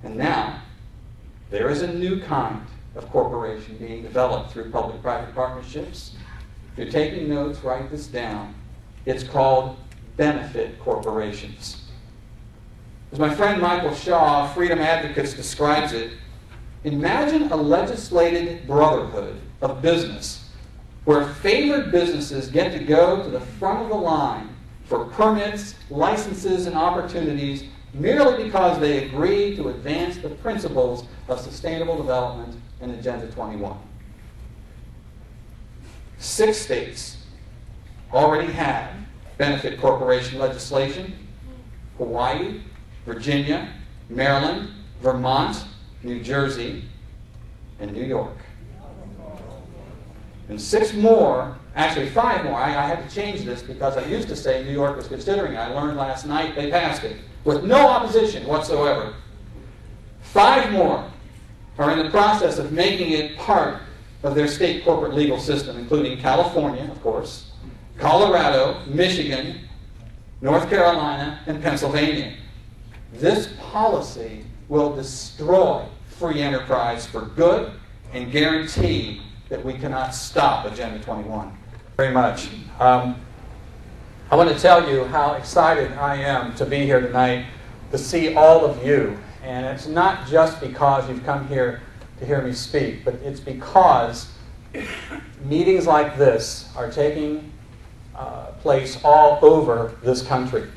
And now, there is a new kind of corporation being developed through public-private partnerships. If you're taking notes, write this down. It's called benefit corporations. As my friend Michael Shaw, Freedom Advocates, describes it, imagine a legislated brotherhood of business where favored businesses get to go to the front of the line for permits, licenses, and opportunities merely because they agree to advance the principles of sustainable development in Agenda 21. 6 states already have benefit corporation legislation: Hawaii, Virginia, Maryland, Vermont, New Jersey, and New York. And 6 more, actually 5 more. I had to change this because I used to say New York was considering it. I learned last night they passed it with no opposition whatsoever. 5 more are in the process of making it part of their state corporate legal system, including California, of course, Colorado, Michigan, North Carolina, and Pennsylvania. This policy will destroy free enterprise for good and guarantee that we cannot stop Agenda 21. Very much. I want to tell you how excited I am to be here tonight to see all of you. And it's not just because you've come here to hear me speak, but it's because meetings like this are taking place all over this country.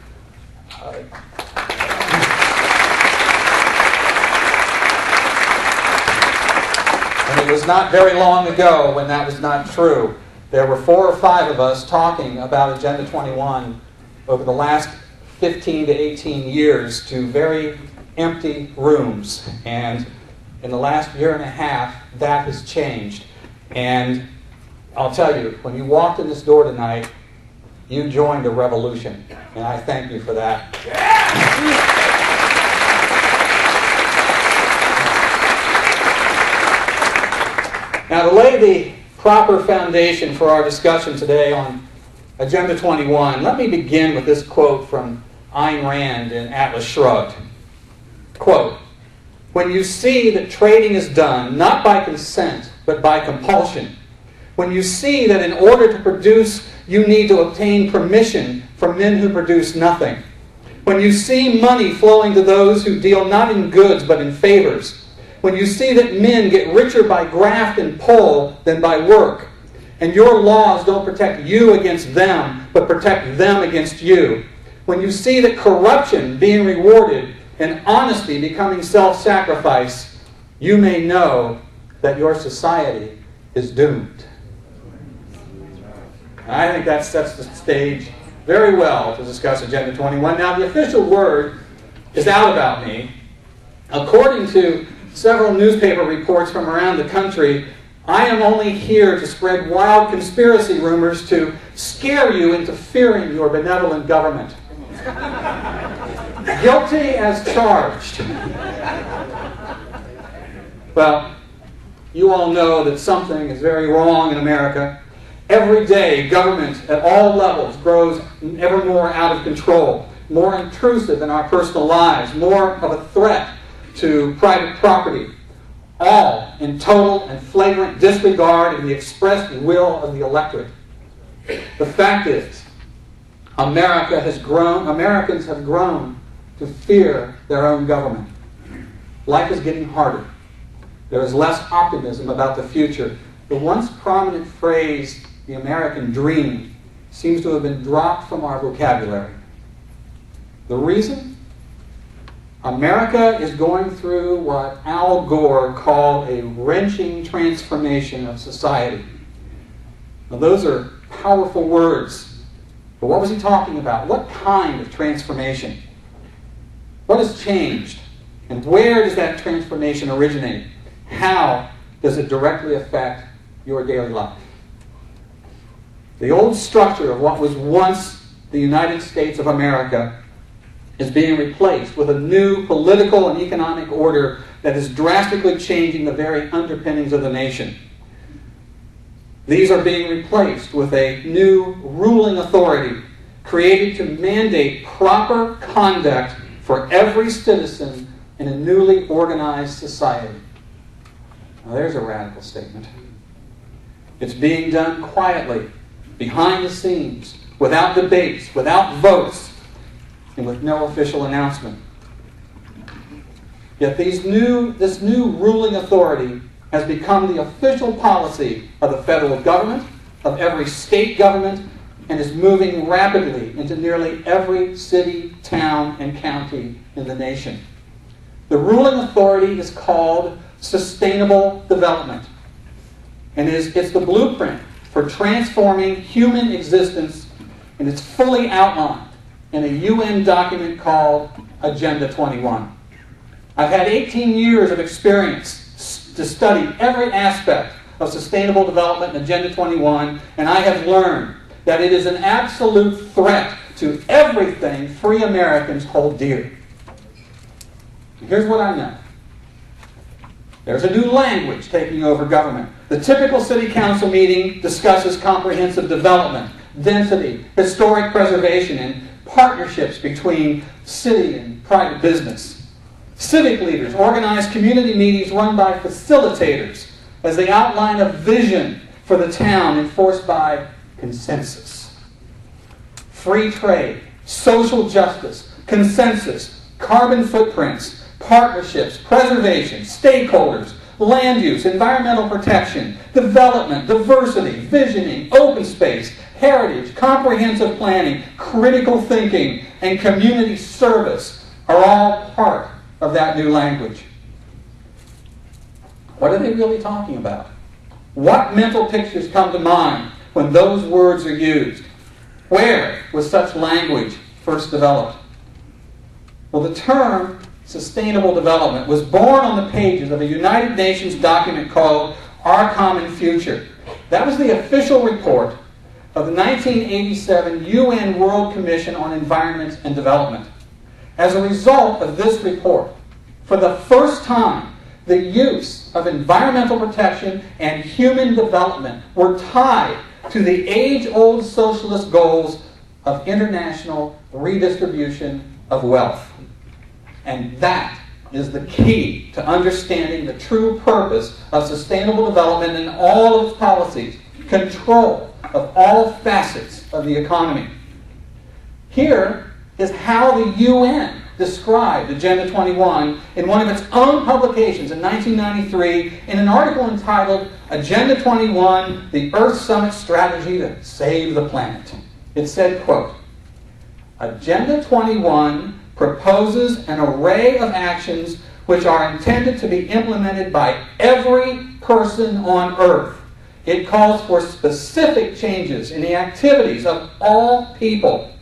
And it was not very long ago when that was not true. There were 4 or 5 of us talking about Agenda 21 over the last 15 to 18 years to very empty rooms. And in the last year and a half, that has changed. And I'll tell you, when you walked in this door tonight, you joined a revolution. And I thank you for that. Now, to lay the proper foundation for our discussion today on Agenda 21, let me begin with this quote from Ayn Rand in Atlas Shrugged. Quote, "When you see that trading is done not by consent, but by compulsion, when you see that in order to produce you need to obtain permission from men who produce nothing, when you see money flowing to those who deal not in goods but in favors, when you see that men get richer by graft and pull than by work, and your laws don't protect you against them, but protect them against you, when you see that corruption being rewarded and honesty becoming self-sacrifice, you may know that your society is doomed." I think that sets the stage very well to discuss Agenda 21. Now, the official word is out about me. According to several newspaper reports from around the country, I am only here to spread wild conspiracy rumors to scare you into fearing your benevolent government. Guilty as charged. Well, you all know that something is very wrong in America. Every day, government at all levels grows ever more out of control, more intrusive in our personal lives, more of a threat to private property, all in total and flagrant disregard of the expressed will of the electorate. The fact is, Americans have grown to fear their own government. Life is getting harder. There is less optimism about the future. The once prominent phrase, the American dream, seems to have been dropped from our vocabulary. The reason? America is going through what Al Gore called a wrenching transformation of society. Now, those are powerful words. But what was he talking about? What kind of transformation? What has changed? And where does that transformation originate? How does it directly affect your daily life? The old structure of what was once the United States of America is being replaced with a new political and economic order that is drastically changing the very underpinnings of the nation. These are being replaced with a new ruling authority created to mandate proper conduct for every citizen in a newly organized society. Now, there's a radical statement. It's being done quietly, behind the scenes, without debates, without votes, and with no official announcement. Yet this new ruling authority has become the official policy of the federal government, of every state government, and is moving rapidly into nearly every city, town, and county in the nation. The ruling authority is called sustainable development, and it's the blueprint for transforming human existence, and it's fully outlined in a UN document called Agenda 21. I've had 18 years of experience to study every aspect of sustainable development in Agenda 21, and I have learned that it is an absolute threat to everything free Americans hold dear. Here's what I know. There's a new language taking over government. The typical city council meeting discusses comprehensive development, density, historic preservation, and partnerships between city and private business. Civic leaders organize community meetings run by facilitators as they outline a vision for the town enforced by consensus. Free trade, social justice, consensus, carbon footprints, partnerships, preservation, stakeholders, land use, environmental protection, development, diversity, visioning, open space, heritage, comprehensive planning, critical thinking, and community service are all part of that new language. What are they really talking about? What mental pictures come to mind when those words are used? Where was such language first developed? Well, the term sustainable development was born on the pages of a United Nations document called Our Common Future. That was the official report of the 1987 UN World Commission on Environment and Development. As a result of this report, for the first time, the use of environmental protection and human development were tied to the age-old socialist goals of international redistribution of wealth. And that is the key to understanding the true purpose of sustainable development and all its policies, control of all facets of the economy. Here is how the UN described Agenda 21 in one of its own publications in 1993 in an article entitled Agenda 21, the Earth Summit Strategy to Save the Planet. It said, quote, Agenda 21 proposes an array of actions which are intended to be implemented by every person on Earth. It calls for specific changes in the activities of all people.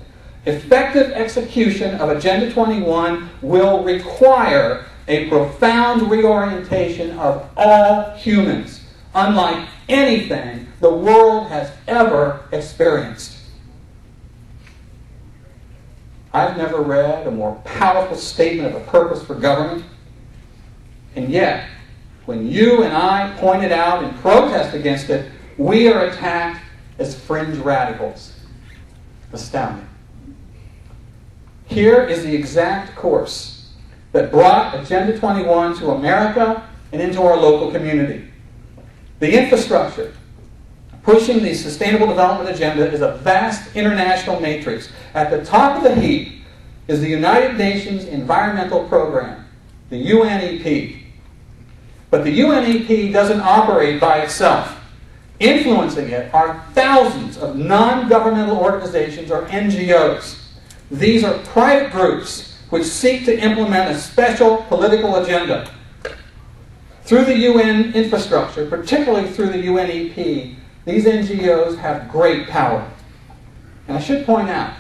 Effective execution of Agenda 21 will require a profound reorientation of all humans, unlike anything the world has ever experienced. I've never read a more powerful statement of a purpose for government, and yet, when you and I point it out and protest against it, we are attacked as fringe radicals. Astounding. Here is the exact course that brought Agenda 21 to America and into our local community. The infrastructure pushing the Sustainable Development Agenda is a vast international matrix. At the top of the heap is the United Nations Environmental Program, the UNEP. But the UNEP doesn't operate by itself. Influencing it are thousands of non-governmental organizations, or NGOs. These are private groups which seek to implement a special political agenda. Through the UN infrastructure, particularly through the UNEP, these NGOs have great power. And I should point out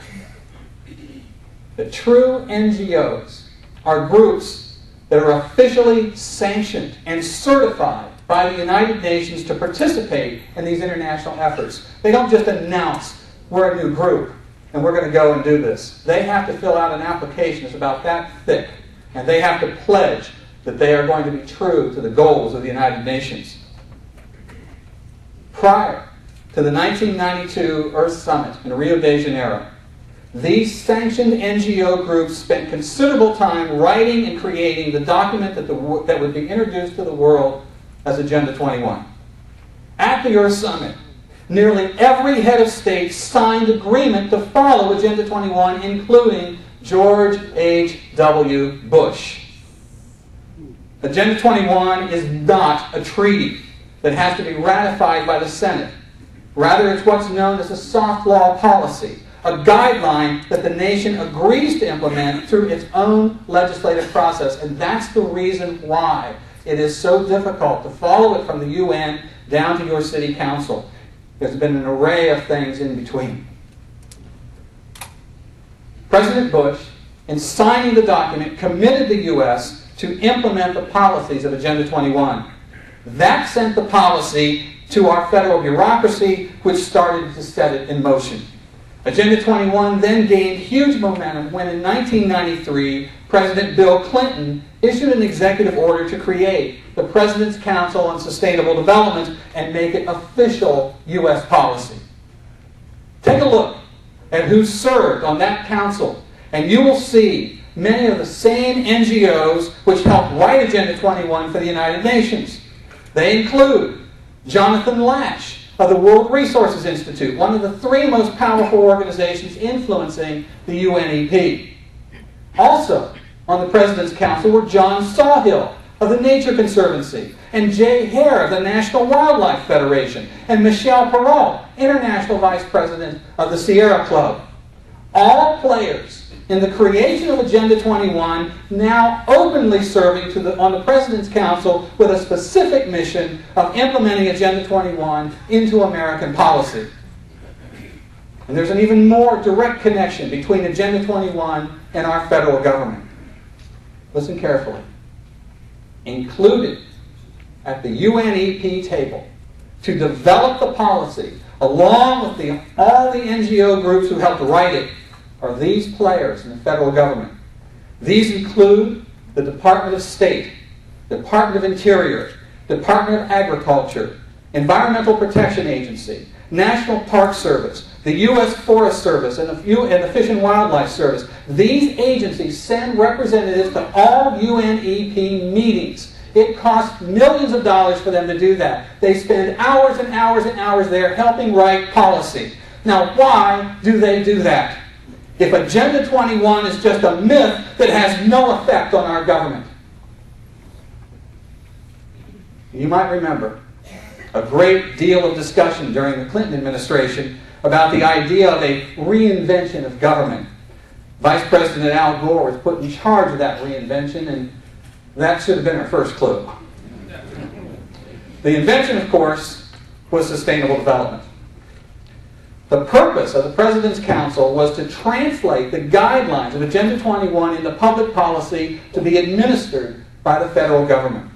that true NGOs are groups that are officially sanctioned and certified by the United Nations to participate in these international efforts. They don't just announce, we're a new group and we're going to go and do this. They have to fill out an application that's about that thick, and they have to pledge that they are going to be true to the goals of the United Nations. Prior to the 1992 Earth Summit in Rio de Janeiro, These sanctioned NGO groups spent considerable time writing and creating the document that would be introduced to the world as Agenda 21. At the Earth Summit, nearly every head of state signed agreement to follow Agenda 21, including George H.W. Bush. Agenda 21 is not a treaty that has to be ratified by the Senate. Rather, it's what's known as a soft law policy, a guideline that the nation agrees to implement through its own legislative process. And that's the reason why it is so difficult to follow it from the UN down to your city council. There's been an array of things in between. President Bush, in signing the document, committed the U.S. to implement the policies of Agenda 21. That sent the policy to our federal bureaucracy, which started to set it in motion. Agenda 21 then gained huge momentum when in 1993, President Bill Clinton issued an executive order to create the President's Council on Sustainable Development and make it official U.S. policy. Take a look at who served on that council, and you will see many of the same NGOs which helped write Agenda 21 for the United Nations. They include Jonathan Lash of the World Resources Institute, one of the three most powerful organizations influencing the UNEP. Also on the President's Council were John Sawhill of the Nature Conservancy, and Jay Hare of the National Wildlife Federation, and Michelle Perrault, International Vice President of the Sierra Club. All players in the creation of Agenda 21, now openly serving on the President's Council with a specific mission of implementing Agenda 21 into American policy. And there's an even more direct connection between Agenda 21 and our federal government. Listen carefully. Included at the UNEP table to develop the policy, along with all the NGO groups who helped write it, are these players in the federal government. These include the Department of State, Department of Interior, Department of Agriculture, Environmental Protection Agency, National Park Service, the U.S. Forest Service, and the Fish and Wildlife Service. These agencies send representatives to all UNEP meetings. It costs millions of dollars for them to do that. They spend hours and hours and hours there helping write policy. Now, why do they do that? If Agenda 21 is just a myth that has no effect on our government. You might remember a great deal of discussion during the Clinton administration about the idea of a reinvention of government. Vice President Al Gore was put in charge of that reinvention, and that should have been our first clue. The invention, of course, was sustainable development. The purpose of the President's Council was to translate the guidelines of Agenda 21 into public policy to be administered by the federal government.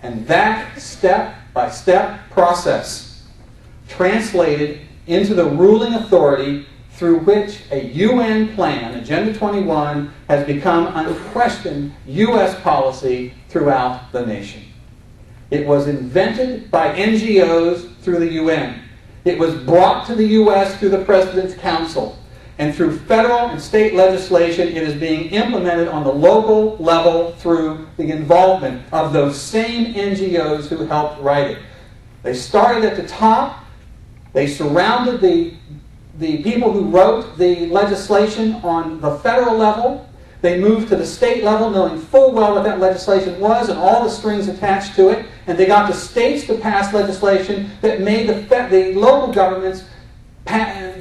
And that step-by-step process translated into the ruling authority through which a UN plan, Agenda 21, has become unquestioned U.S. policy throughout the nation. It was invented by NGOs through the UN. It was brought to the U.S. through the President's Council. And through federal and state legislation, it is being implemented on the local level through the involvement of those same NGOs who helped write it. They started at the top. They surrounded the people who wrote the legislation on the federal level. They moved to the state level, knowing full well what that legislation was and all the strings attached to it. And they got the states to pass legislation that made the local governments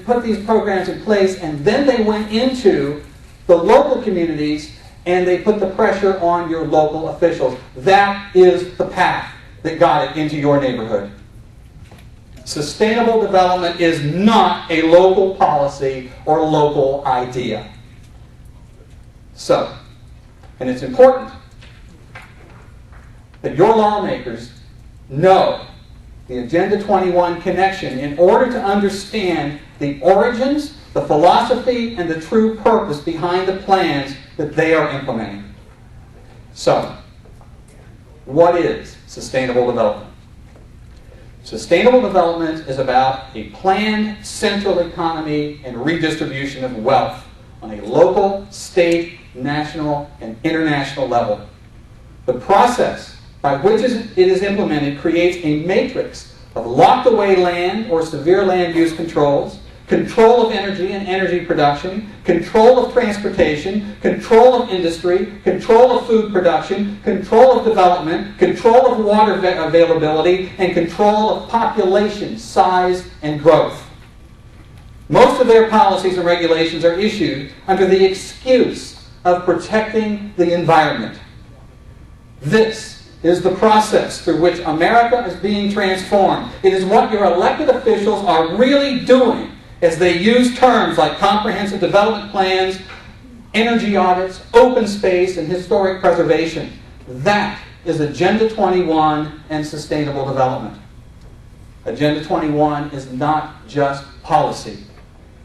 put these programs in place. And then they went into the local communities and they put the pressure on your local officials. That is the path that got it into your neighborhood. Sustainable development is not a local policy or local idea. So, and it's important that your lawmakers know the Agenda 21 connection in order to understand the origins, the philosophy, and the true purpose behind the plans that they are implementing. So, what is sustainable development? Sustainable development is about a planned central economy and redistribution of wealth on a local, state, national, and international level. The process by which it is implemented creates a matrix of locked-away land or severe land use controls, control of energy and energy production, control of transportation, control of industry, control of food production, control of development, control of water availability, and control of population size and growth. Most of their policies and regulations are issued under the excuse of protecting the environment. This is the process through which America is being transformed. It is what your elected officials are really doing as they use terms like comprehensive development plans, energy audits, open space, and historic preservation. That is Agenda 21 and sustainable development. Agenda 21 is not just policy.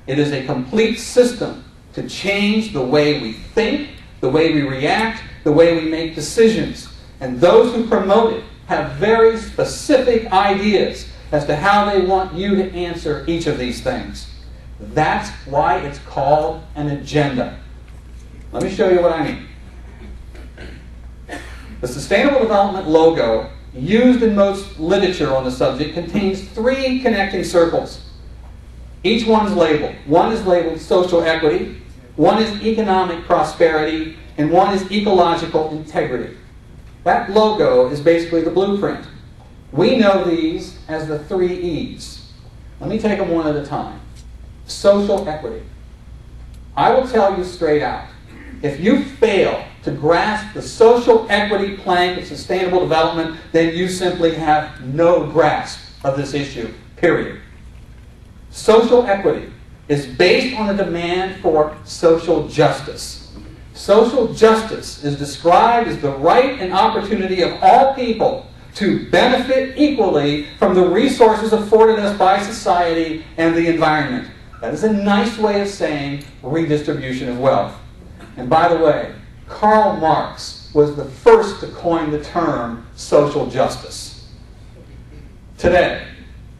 It is a complete system to change the way we think, the way we react, the way we make decisions. And those who promote it have very specific ideas as to how they want you to answer each of these things. That's why it's called an agenda. Let me show you what I mean. The Sustainable Development logo, used in most literature on the subject, contains 3 connecting circles. Each one's labeled. One is labeled social equity, one is economic prosperity, and one is ecological integrity. That logo is basically the blueprint. We know these as the 3 E's. Let me take them one at a time. Social equity. I will tell you straight out, if you fail to grasp the social equity plank of sustainable development, then you simply have no grasp of this issue, period. Social equity is based on a demand for social justice. Social justice is described as the right and opportunity of all people to benefit equally from the resources afforded us by society and the environment. That is a nice way of saying redistribution of wealth. And by the way, Karl Marx was the first to coin the term social justice. Today,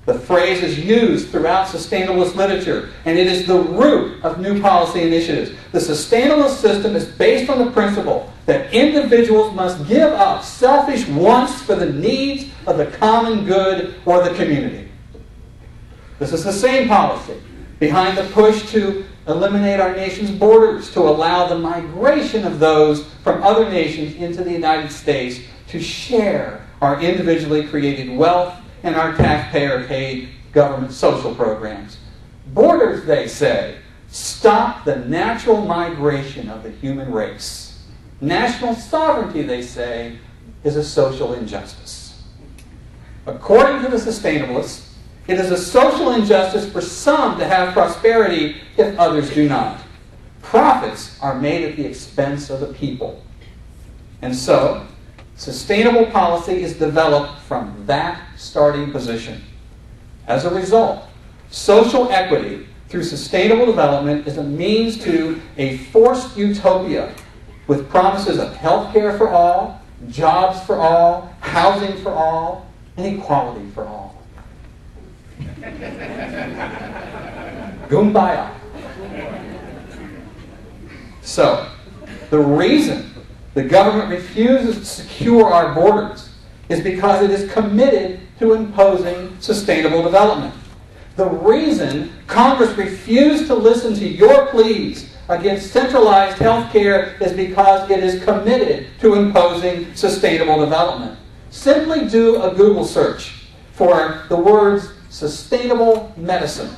the phrase is used throughout sustainabilist literature, and it is the root of new policy initiatives. The sustainabilist system is based on the principle that individuals must give up selfish wants for the needs of the common good or the community. This is the same policy behind the push to eliminate our nation's borders, to allow the migration of those from other nations into the United States to share our individually created wealth and our taxpayer-paid government social programs. Borders, they say, stop the natural migration of the human race. National sovereignty, they say, is a social injustice. According to the sustainabilists, it is a social injustice for some to have prosperity if others do not. Profits are made at the expense of the people. And so, sustainable policy is developed from that starting position. As a result, social equity through sustainable development is a means to a forced utopia with promises of health care for all, jobs for all, housing for all, and equality for all. Kumbaya. So, the reason the government refuses to secure our borders is because it is committed to imposing sustainable development. The reason Congress refused to listen to your pleas against centralized health care is because it is committed to imposing sustainable development. Simply do a Google search for the words sustainable medicine,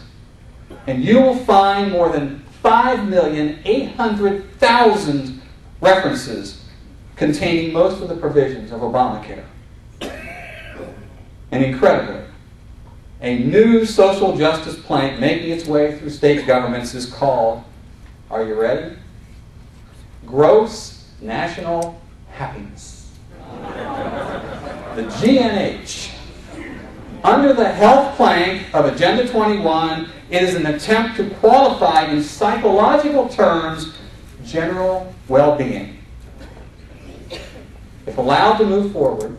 and you will find more than 5,800,000 references containing most of the provisions of Obamacare. And incredibly, a new social justice plank making its way through state governments is called, are you ready? Gross National Happiness. The GNH. Under the health plank of Agenda 21, it is an attempt to qualify in psychological terms general well-being. If allowed to move forward,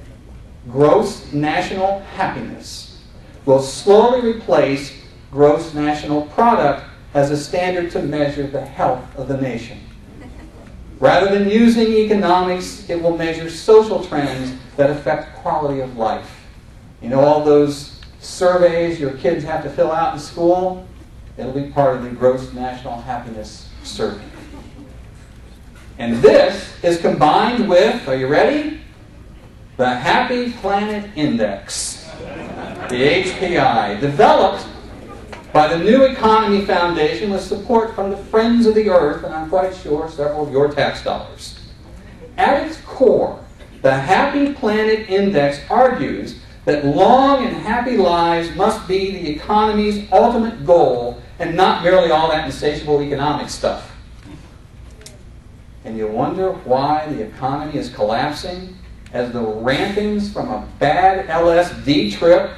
gross national happiness will slowly replace gross national product as a standard to measure the health of the nation. Rather than using economics, it will measure social trends that affect quality of life. You know all those surveys your kids have to fill out in school? It'll be part of the gross national happiness survey. And this is combined with, are you ready? The Happy Planet Index, the HPI, developed by the New Economy Foundation with support from the Friends of the Earth, and I'm quite sure several of your tax dollars. At its core, the Happy Planet Index argues that long and happy lives must be the economy's ultimate goal and not merely all that insatiable economic stuff. And you wonder why the economy is collapsing as the rantings from a bad LSD trip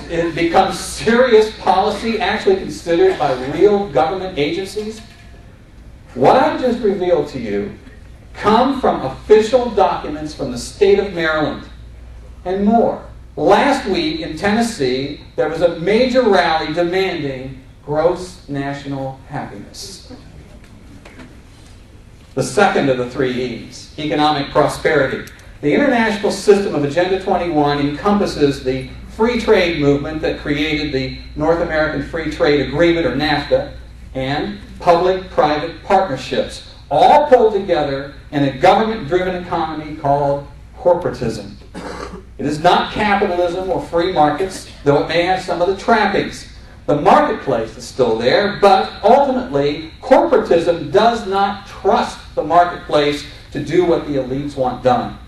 it becomes serious policy actually considered by real government agencies? What I've just revealed to you come from official documents from the state of Maryland and more. Last week in Tennessee, there was a major rally demanding gross national happiness. The second of the three E's, economic prosperity. The international system of Agenda 21 encompasses the free trade movement that created the North American Free Trade Agreement, or NAFTA, and public-private partnerships, all pulled together in a government-driven economy called corporatism. It is not capitalism or free markets, though it may have some of the trappings. The marketplace is still there, but ultimately, corporatism does not trust the marketplace to do what the elites want done.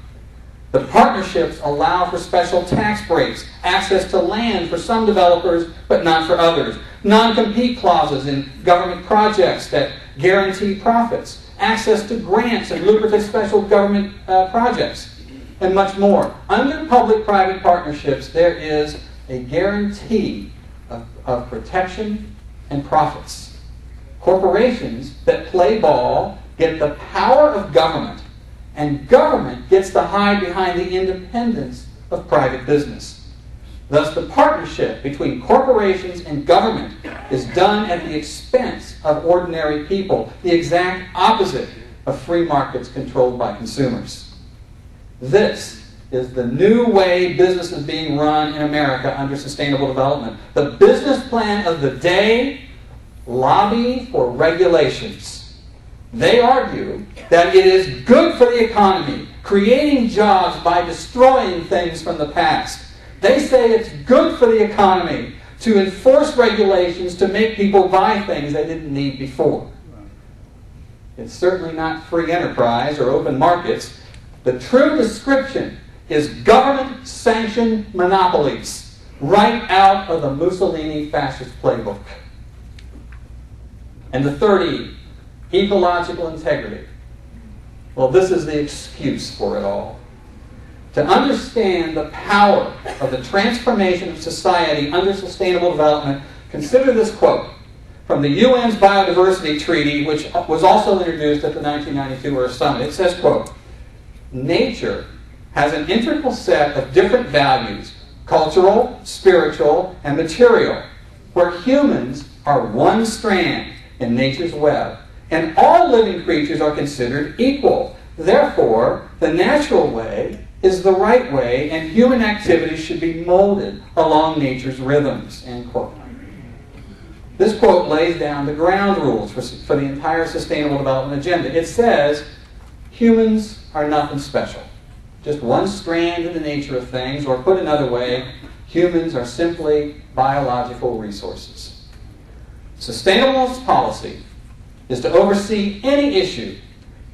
The partnerships allow for special tax breaks, access to land for some developers, but not for others, non-compete clauses in government projects that guarantee profits, access to grants and lucrative special government projects, and much more. Under public-private partnerships, there is a guarantee of protection and profits. Corporations that play ball get the power of government, and government gets to hide behind the independence of private business. Thus, the partnership between corporations and government is done at the expense of ordinary people, the exact opposite of free markets controlled by consumers. This is the new way business is being run in America under sustainable development. The business plan of the day: lobby for regulations. They argue that it is good for the economy, creating jobs by destroying things from the past. They say it's good for the economy to enforce regulations to make people buy things they didn't need before. It's certainly not free enterprise or open markets. The true description is government-sanctioned monopolies, right out of the Mussolini fascist playbook. And the third E, ecological integrity. Well, this is the excuse for it all. To understand the power of the transformation of society under sustainable development, consider this quote from the UN's Biodiversity Treaty, which was also introduced at the 1992 Earth Summit. It says, quote, "Nature has an integral set of different values, cultural, spiritual, and material, where humans are one strand in nature's web, and all living creatures are considered equal. Therefore, the natural way is the right way, and human activities should be molded along nature's rhythms," end quote. This quote lays down the ground rules for the entire Sustainable Development Agenda. It says, humans are nothing special. Just one strand in the nature of things, or put another way, humans are simply biological resources. Sustainable policy is to oversee any issue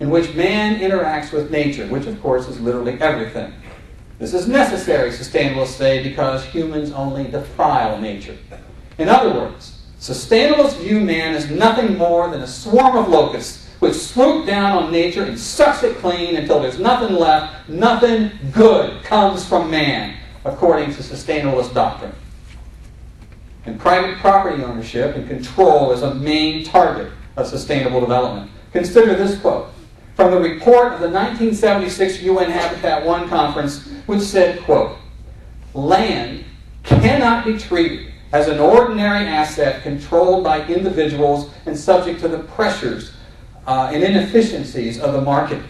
in which man interacts with nature, which of course is literally everything. This is necessary, sustainabilists say, because humans only defile nature. In other words, sustainabilists view man as nothing more than a swarm of locusts which swoop down on nature and sucks it clean until there's nothing left. Nothing good comes from man, according to sustainabilist doctrine. And private property ownership and control is a main target of sustainable development. Consider this quote from the report of the 1976 UN Habitat I conference, which said, quote, "Land cannot be treated as an ordinary asset controlled by individuals and subject to the pressures and inefficiencies of the market.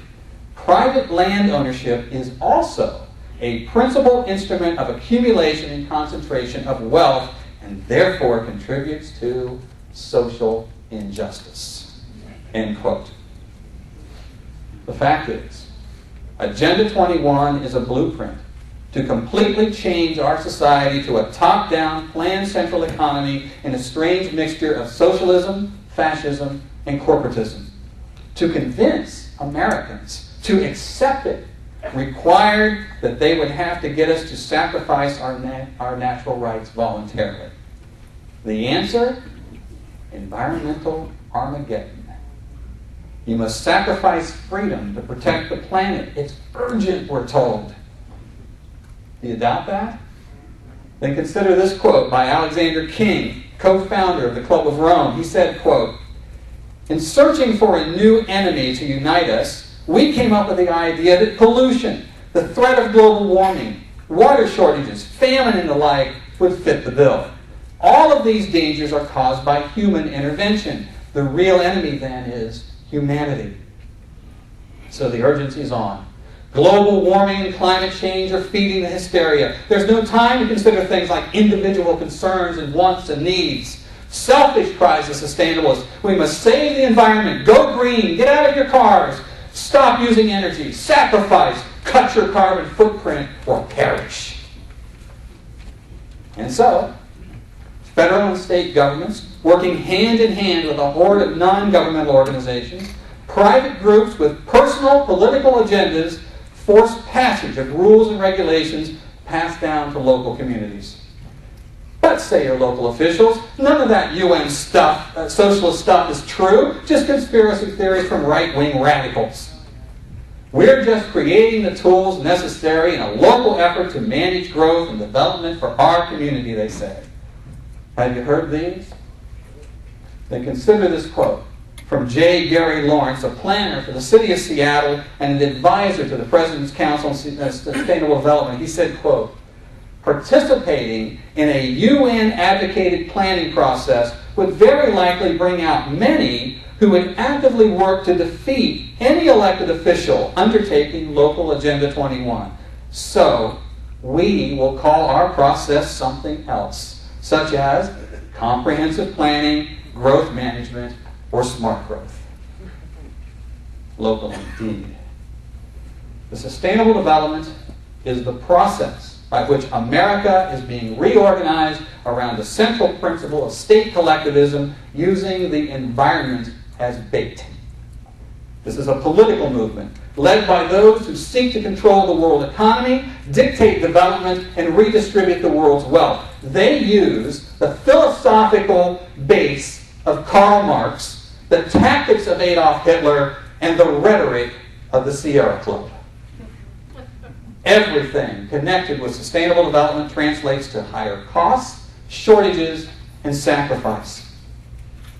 Private land ownership is also a principal instrument of accumulation and concentration of wealth, and therefore contributes to social injustice. End quote. The fact is, Agenda 21 is a blueprint to completely change our society to a top-down, planned central economy in a strange mixture of socialism, fascism, and corporatism. To convince Americans to accept it required that they would have to get us to sacrifice our natural rights voluntarily. The answer? Environmental Armageddon. You must sacrifice freedom to protect the planet. It's urgent, we're told. Do you doubt that? Then consider this quote by Alexander King, co-founder of the Club of Rome. He said, quote, "In searching for a new enemy to unite us, we came up with the idea that pollution, the threat of global warming, water shortages, famine, and the like would fit the bill. All of these dangers are caused by human intervention. The real enemy, then, is humanity." So the urgency is on. Global warming and climate change are feeding the hysteria. There's no time to consider things like individual concerns and wants and needs. Selfish, cries the sustainabilist. We must save the environment. Go green. Get out of your cars. Stop using energy. Sacrifice. Cut your carbon footprint or perish. And so, federal and state governments, working hand in hand with a horde of non-governmental organizations, private groups with personal political agendas, force passage of rules and regulations passed down to local communities. But, say your local officials, none of that UN stuff, socialist stuff is true, just conspiracy theories from right-wing radicals. We're just creating the tools necessary in a local effort to manage growth and development for our community, they say. Have you heard these? Then consider this quote from J. Gary Lawrence, a planner for the city of Seattle and an advisor to the President's Council on Sustainable Development. He said, quote, "Participating in a UN-advocated planning process would very likely bring out many who would actively work to defeat any elected official undertaking local Agenda 21. So, we will call our process something else, such as comprehensive planning, growth management, or smart growth." Local indeed. The sustainable development is the process by which America is being reorganized around the central principle of state collectivism using the environment as bait. This is a political movement led by those who seek to control the world economy, dictate development, and redistribute the world's wealth. They use the philosophical base of Karl Marx, the tactics of Adolf Hitler, and the rhetoric of the Sierra Club. Everything connected with sustainable development translates to higher costs, shortages, and sacrifice.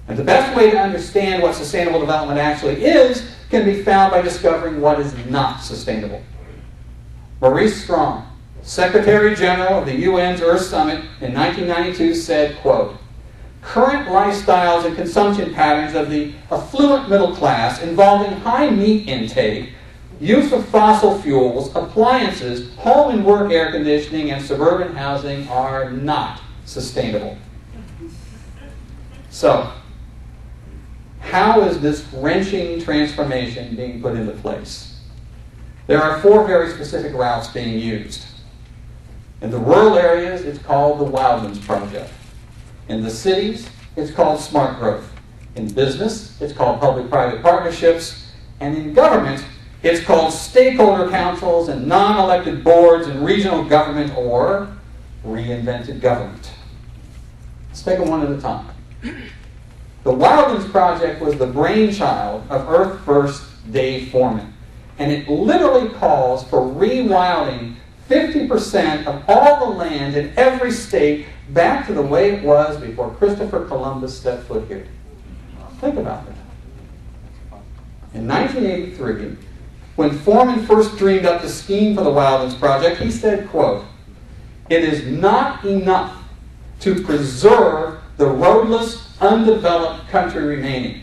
And the best way to understand what sustainable development actually is can be found by discovering what is not sustainable. Maurice Strong, Secretary General of the UN's Earth Summit in 1992, said, quote, "Current lifestyles and consumption patterns of the affluent middle class involving high meat intake, use of fossil fuels, appliances, home and work air conditioning, and suburban housing are not sustainable." So, how is this wrenching transformation being put into place? There are 4 very specific routes being used. In the rural areas, it's called the Wildlands Project. In the cities, it's called smart growth. In business, it's called public-private partnerships. And in government, it's called stakeholder councils and non-elected boards and regional government, or reinvented government. Let's take them one at a time. The Wildlands Project was the brainchild of Earth First Dave Foreman, and it literally calls for rewilding 50% of all the land in every state back to the way it was before Christopher Columbus set foot here. Think about that. In 1983, when Foreman first dreamed up the scheme for the Wildlands Project, he said, quote, It is not enough to preserve the roadless, undeveloped country remaining.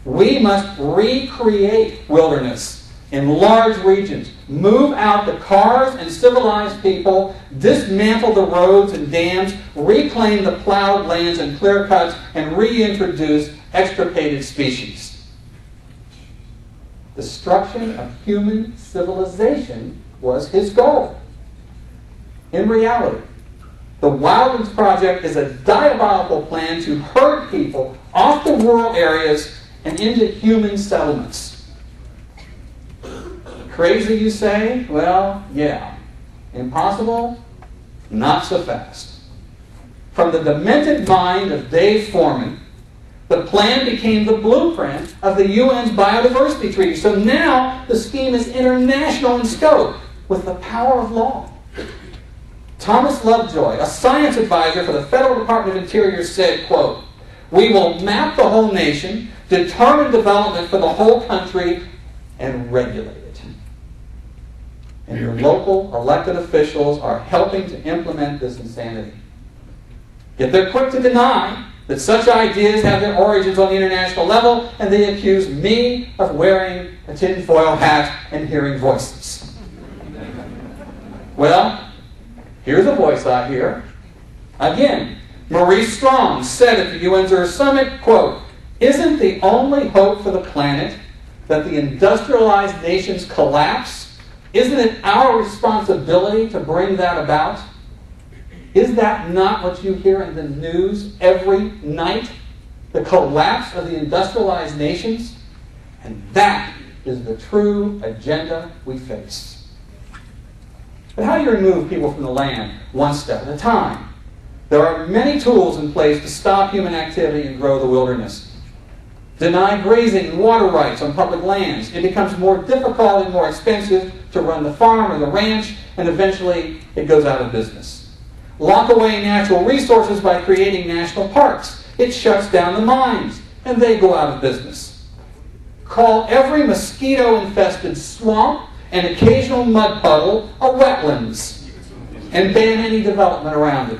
We must recreate wilderness in large regions, move out the cars and civilized people, dismantle the roads and dams, reclaim the plowed lands and clear cuts, and reintroduce extirpated species. Destruction of human civilization was his goal. In reality, the Wildlands Project is a diabolical plan to herd people off the rural areas and into human settlements. Crazy, you say? Well, yeah. Impossible? Not so fast. From the demented mind of Dave Foreman, the plan became the blueprint of the UN's Biodiversity Treaty. So now the scheme is international in scope with the power of law. Thomas Lovejoy, a science advisor for the Federal Department of Interior, said, quote, "We will map the whole nation, determine development for the whole country, and regulate it." And your local elected officials are helping to implement this insanity. Yet they're quick to deny that such ideas have their origins on the international level, and they accuse me of wearing a tinfoil hat and hearing voices. Well, here's a voice I hear. Again, Maurice Strong said at the UN's Earth Summit, quote, "Isn't the only hope for the planet that the industrialized nations collapse? Isn't it our responsibility to bring that about?" Is that not what you hear in the news every night? The collapse of the industrialized nations? And that is the true agenda we face. But how do you remove people from the land one step at a time? There are many tools in place to stop human activity and grow the wilderness. Deny grazing and water rights on public lands. It becomes more difficult and more expensive to run the farm or the ranch, and eventually it goes out of business. Lock away natural resources by creating national parks. It shuts down the mines, and they go out of business. Call every mosquito-infested swamp and occasional mud puddle a wetlands, and ban any development around it.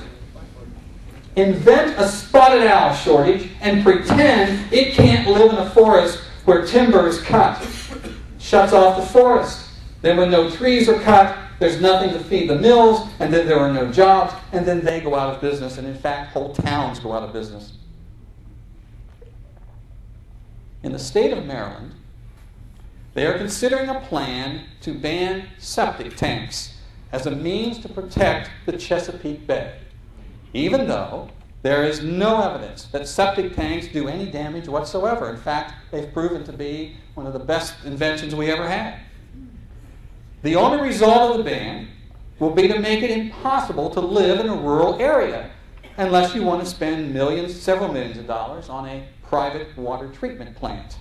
Invent a spotted owl shortage and pretend it can't live in a forest where timber is cut. Shuts off the forest. Then when no trees are cut, there's nothing to feed the mills, and then there are no jobs, and then they go out of business, and in fact, whole towns go out of business. In the state of Maryland, they are considering a plan to ban septic tanks as a means to protect the Chesapeake Bay, even though there is no evidence that septic tanks do any damage whatsoever. In fact, they've proven to be one of the best inventions we ever had. The only result of the ban will be to make it impossible to live in a rural area unless you want to spend millions, several millions of dollars on a private water treatment plant.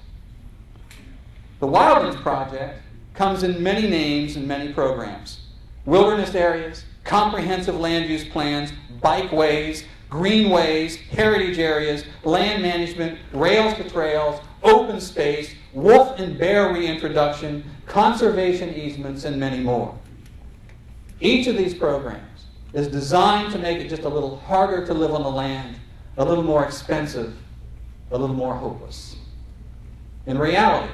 The Wildlands Project comes in many names and many programs. Wilderness areas, comprehensive land use plans, bikeways, greenways, heritage areas, land management, rails to trails, open space, wolf and bear reintroduction, conservation easements, and many more. Each of these programs is designed to make it just a little harder to live on the land, a little more expensive, a little more hopeless. In reality,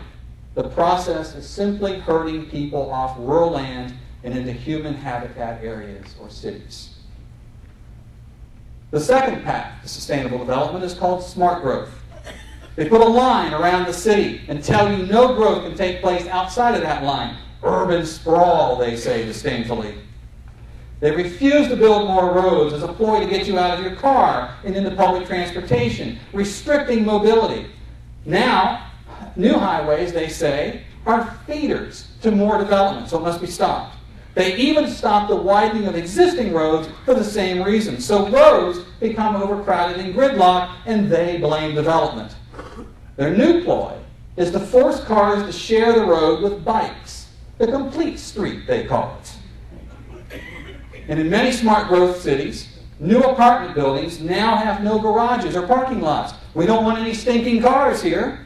the process is simply herding people off rural land and into human habitat areas or cities. The second path to sustainable development is called smart growth. They put a line around the city and tell you no growth can take place outside of that line. Urban sprawl, they say disdainfully. They refuse to build more roads as a ploy to get you out of your car and into public transportation, restricting mobility. Now, new highways, they say, are feeders to more development, so it must be stopped. They even stop the widening of existing roads for the same reason. So roads become overcrowded and gridlocked, and they blame development. Their new ploy is to force cars to share the road with bikes. The complete street, they call it. And in many smart growth cities, new apartment buildings now have no garages or parking lots. We don't want any stinking cars here.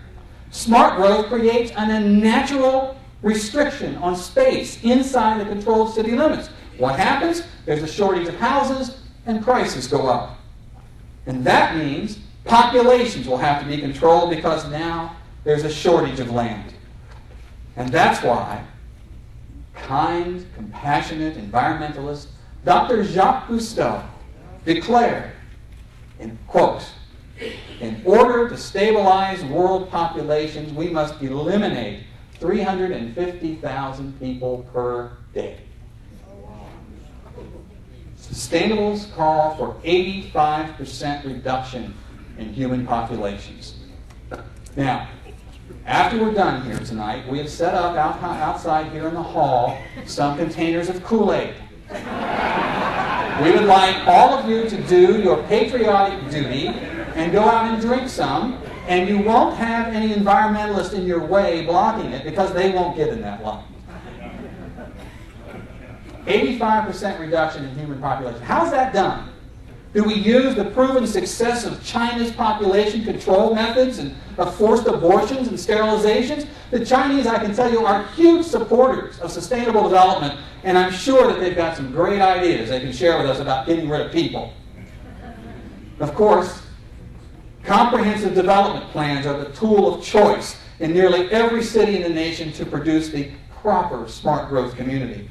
Smart growth creates an unnatural restriction on space inside the controlled city limits. What happens? There's a shortage of houses and prices go up. And that means populations will have to be controlled because now there's a shortage of land. And that's why kind, compassionate environmentalist Dr. Jacques Cousteau declared, in quote, "In order to stabilize world populations, we must eliminate 350,000 people per day." Sustainables call for 85% reduction in human populations. Now, after we're done here tonight, we have set up outside here in the hall some containers of Kool-Aid. We would like all of you to do your patriotic duty and go out and drink some, and you won't have any environmentalists in your way blocking it because they won't get in that line. 85% reduction in human population. How's that done? Do we use the proven success of China's population control methods and of forced abortions and sterilizations? The Chinese, I can tell you, are huge supporters of sustainable development, and I'm sure that they've got some great ideas they can share with us about getting rid of people. Of course, comprehensive development plans are the tool of choice in nearly every city in the nation to produce the proper smart growth community.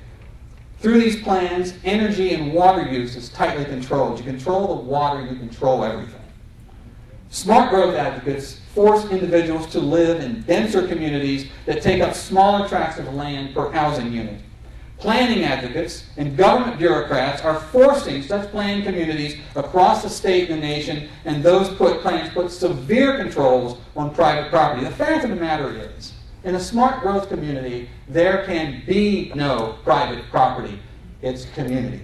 Through these plans, energy and water use is tightly controlled. You control the water, you control everything. Smart growth advocates force individuals to live in denser communities that take up smaller tracts of land per housing unit. Planning advocates and government bureaucrats are forcing such planned communities across the state and the nation, and those plans put severe controls on private property. The fact of the matter is, in a smart growth community, there can be no private property. It's community.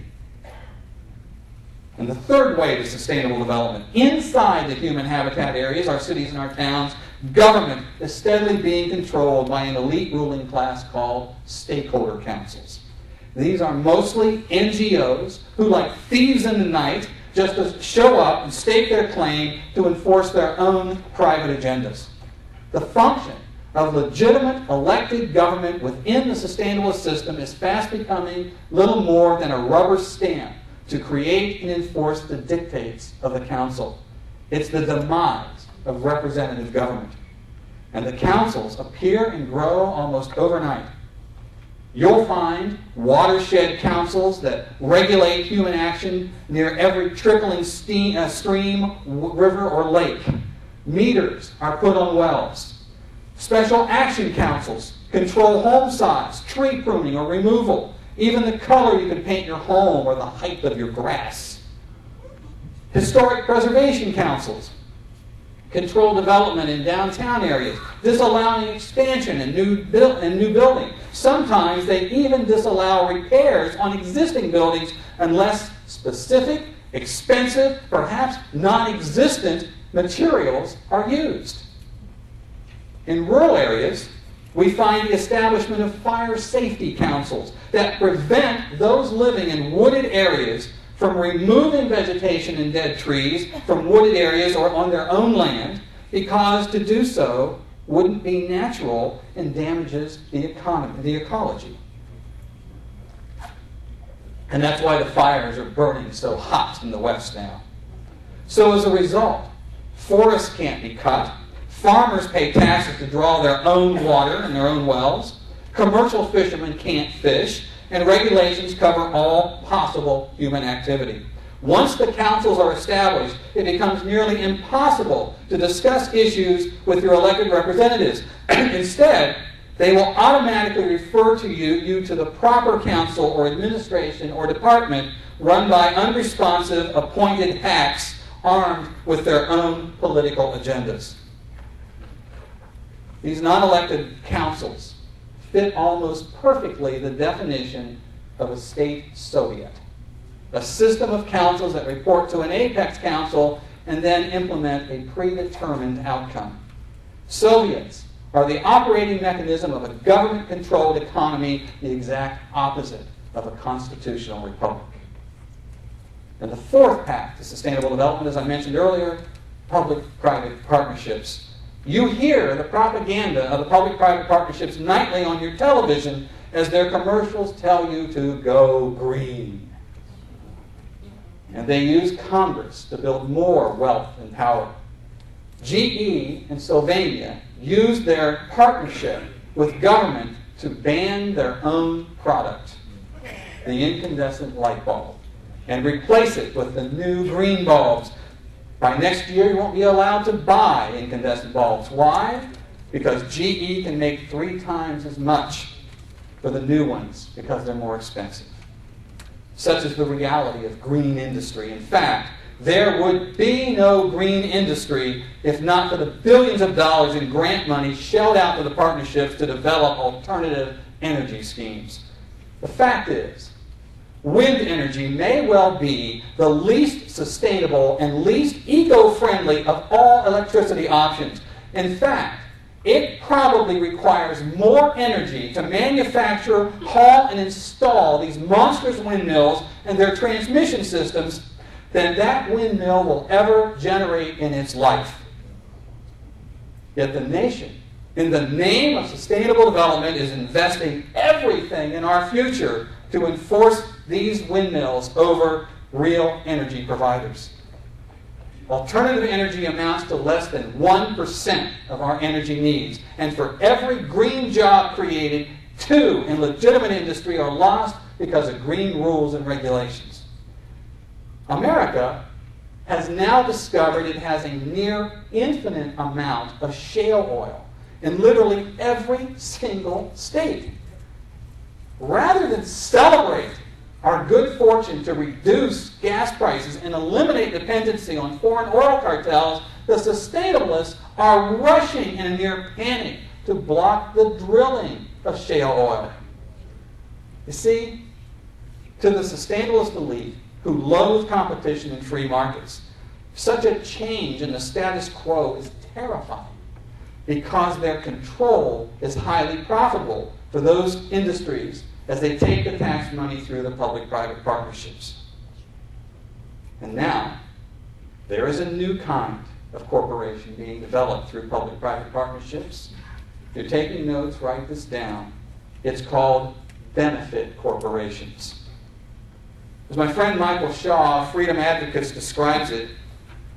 And the third way to sustainable development, inside the human habitat areas, our cities and our towns, government is steadily being controlled by an elite ruling class called stakeholder councils. These are mostly NGOs who, like thieves in the night, just show up and stake their claim to enforce their own private agendas. The function of legitimate elected government within the sustainable system is fast becoming little more than a rubber stamp to create and enforce the dictates of the council. It's the demise of representative government. And the councils appear and grow almost overnight. You'll find watershed councils that regulate human action near every trickling stream, river, or lake. Meters are put on wells. Special action councils control home size, tree pruning or removal, even the color you can paint your home or the height of your grass. Historic preservation councils control development in downtown areas, disallowing expansion and new building. Sometimes they even disallow repairs on existing buildings unless specific, expensive, perhaps non-existent materials are used. In rural areas, we find the establishment of fire safety councils that prevent those living in wooded areas from removing vegetation and dead trees from wooded areas or on their own land, because to do so wouldn't be natural and damages the ecology. And that's why the fires are burning so hot in the West now. So as a result, forests can't be cut. Farmers pay taxes to draw their own water and their own wells. Commercial fishermen can't fish, and regulations cover all possible human activity. Once the councils are established, it becomes nearly impossible to discuss issues with your elected representatives. Instead, they will automatically refer you to the proper council or administration or department run by unresponsive appointed hacks armed with their own political agendas. These non-elected councils fit almost perfectly the definition of a state Soviet, a system of councils that report to an apex council and then implement a predetermined outcome. Soviets are the operating mechanism of a government-controlled economy, the exact opposite of a constitutional republic. And the fourth path to sustainable development, as I mentioned earlier, public-private partnerships. You hear the propaganda of the public-private partnerships nightly on your television as their commercials tell you to go green. And they use Congress to build more wealth and power. GE and Sylvania used their partnership with government to ban their own product, the incandescent light bulb, and replace it with the new green bulbs. By next year, you won't be allowed to buy incandescent bulbs. Why? Because GE can make 3 times as much for the new ones because they're more expensive. Such is the reality of green industry. In fact, there would be no green industry if not for the billions of dollars in grant money shelled out to the partnerships to develop alternative energy schemes. The fact is, wind energy may well be the least sustainable and least eco-friendly of all electricity options. In fact, it probably requires more energy to manufacture, haul, and install these monstrous windmills and their transmission systems than that windmill will ever generate in its life. Yet the nation, in the name of sustainable development, is investing everything in our future to enforce these windmills over real energy providers. Alternative energy amounts to less than 1% of our energy needs. And for every green job created, 2 in legitimate industry are lost because of green rules and regulations. America has now discovered it has a near infinite amount of shale oil in literally every single state. Rather than celebrate our good fortune to reduce gas prices and eliminate dependency on foreign oil cartels, the sustainabilists are rushing in a near panic to block the drilling of shale oil. You see, to the sustainabilist elite who loathe competition in free markets, such a change in the status quo is terrifying because their control is highly profitable for those industries as they take the tax money through the public-private partnerships. And now, there is a new kind of corporation being developed through public-private partnerships. If you're taking notes, write this down. It's called benefit corporations. As my friend Michael Shaw, Freedom Advocates, describes it,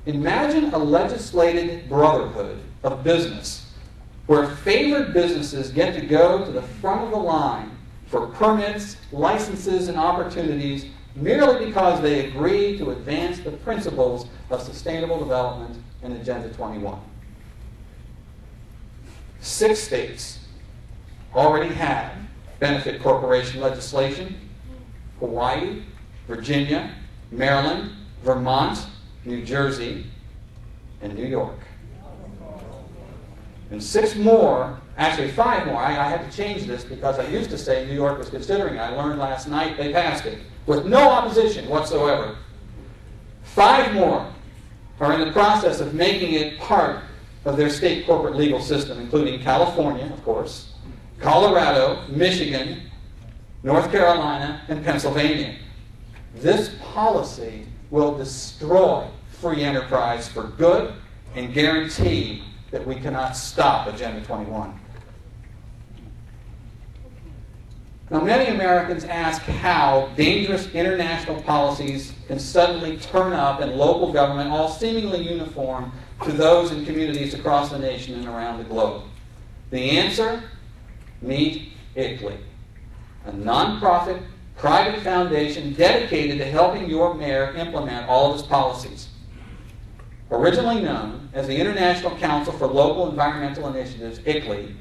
imagine a legislated brotherhood of business where favored businesses get to go to the front of the line for permits, licenses, and opportunities merely because they agree to advance the principles of sustainable development in Agenda 21. 6 states already have benefit corporation legislation: Hawaii, Virginia, Maryland, Vermont, New Jersey, and New York. And 6 more, actually 5 more. I had to change this because I used to say New York was considering it. I learned last night they passed it with no opposition whatsoever. 5 more are in the process of making it part of their state corporate legal system, including California, of course, Colorado, Michigan, North Carolina, and Pennsylvania. This policy will destroy free enterprise for good and guarantee that we cannot stop Agenda 21. Now, many Americans ask how dangerous international policies can suddenly turn up in local government, all seemingly uniform to those in communities across the nation and around the globe. The answer? Meet ICLEI, a nonprofit private foundation dedicated to helping your mayor implement all of his policies. Originally known as the International Council for Local Environmental Initiatives, ICLEI,